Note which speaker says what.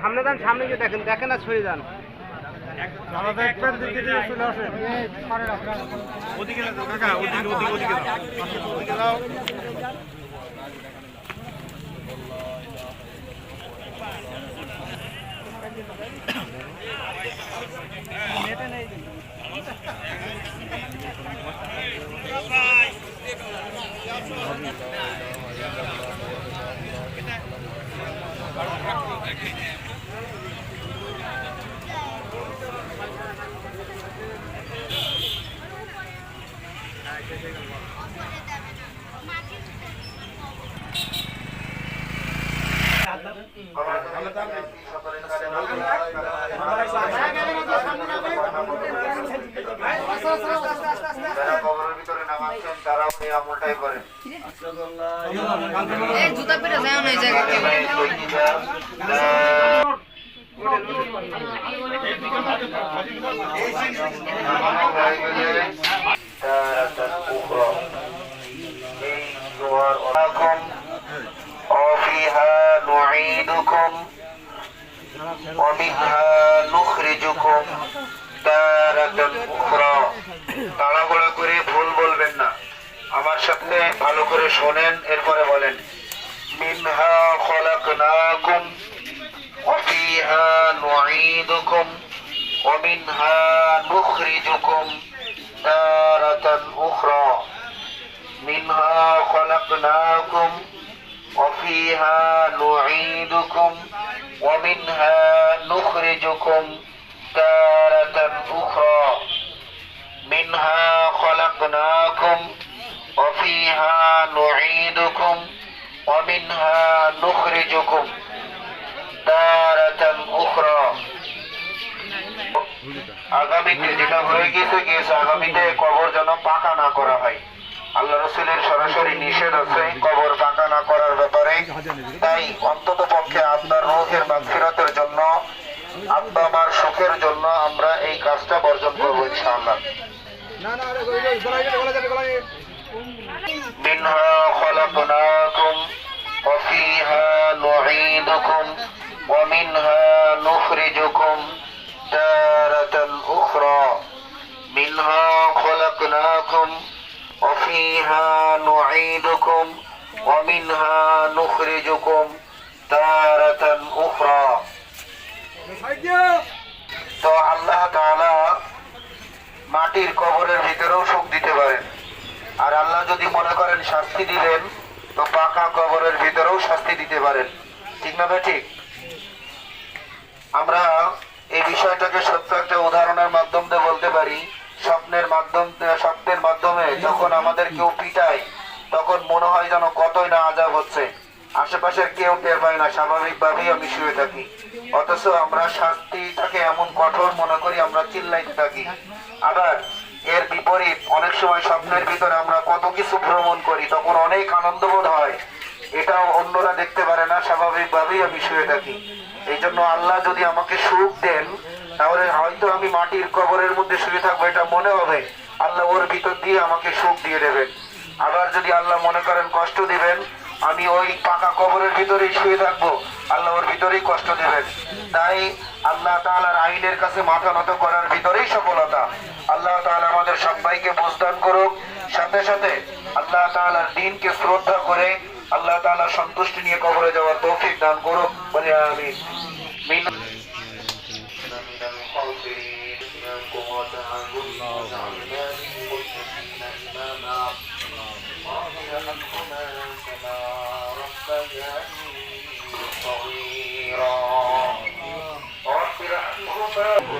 Speaker 1: সামনে যান, সামনে গিয়ে দেখেন, দেখেন না ছুঁয়ে যান।
Speaker 2: জুতা পেরে যায় না এই জায়গায়
Speaker 3: وفيها نعيدكم ومنها نخرجكم تارة أخرى তাড়াহুড়া করে ভুল বলবেন না, আমার সাথে ভালো করে শোনেন, এরপরে বলেন মিনহা খলাকনাকুম وفيها نعيدكم ومنها نخرجكم تارة أخرى منها خلقناكم وفيها نعيدكم ومنها نخرجكم تارة أخرى منها خلقناكم وفيها نعيدكم ومنها نخرجكم تارة أخرى আগামীতে যেটা হয়ে গেছে আগামীতে কবর যেন পাকা না করা হয়। আল্লাহ রাসূলের সরাসরি নিষেধ আছে কবর পাকা না করার ব্যাপারে। তাই অন্তত পক্ষে আপনার রূহের মাগফিরাতের জন্য, আব্বা মার সুখের জন্য আমরা এই কাজটা বর্জন করবো ইনশাআল্লাহ। মিনহা খলাকনাকুম ওয়া ফীহা নুঈদুকুম ওয়া মিনহা নুখরিজুকুম তারাতান উখরা মিনহা খলাকনাকুম وفيها نعيدكم ومنها نخرجكم تارة أخرى। তো আল্লাহ তাআলা মাটির কবরের ভিতরেও সুখ দিতে পারেন, আর আল্লাহ যদি মনে করেন শাস্তি দিবেন তো পাকা কবরের ভিতরেও শাস্তি দিতে পারেন, ঠিক না ভাই? ঠিক। আমরা এই বিষয়টাকে সত্য একটা উদাহরণের মাধ্যমে বলতে পারি। স্বপ্নের মাধ্যমে যখন আমাদের কেউ পিটায় তখন মনে হয় যেন কতই না আযাব হচ্ছে, আশেপাশের কেউ টের পায় না, স্বাভাবিকভাবেই আমি শুয়ে থাকি, অথচ আমরা শাস্তিটাকে এমন কঠোর মনে করি, আমরা চিল্লাইতে থাকি। আবার এর বিপরীত অনেক সময় স্বপ্নের ভিতরে আমরা কত কিছু ভ্রমণ করি, তখন অনেক আনন্দবোধ হয়, এটাও অন্যরা দেখতে পারে না, স্বাভাবিকভাবেই আমি শুয়ে থাকি। এই জন্য আল্লাহ যদি আমাকে সুখ দেন তাহলে হয়তো আমি মাটির কবরের মধ্যে শুয়ে থাকবো, এটা মনে হবে আল্লাহ ওর ভিতর দিয়ে আমাকে সুখ দিয়ে দেবেন। আবার যদি আল্লাহ মনে করেন কষ্ট দিবেন, আমি ওই পাকা কবরের ভিতরেই শুয়ে থাকবো, আল্লাহ ওর ভিতরেই কষ্ট দিবেন। তাই আল্লাহ তাআলার আইনের কাছে মাথা নত করার ভিতরেই সফলতা। আল্লাহ তাআলা আমাদের সবাইকে বুঝদান করুক, সাথে সাথে আল্লাহ তাআলার দ্বীনকে শ্রদ্ধা করে আল্লাহ তাআলার সন্তুষ্টি নিয়ে কবরে যাওয়ার তৌফিক দান করুক, বলি আমিন। صغيرا رب ارحمهما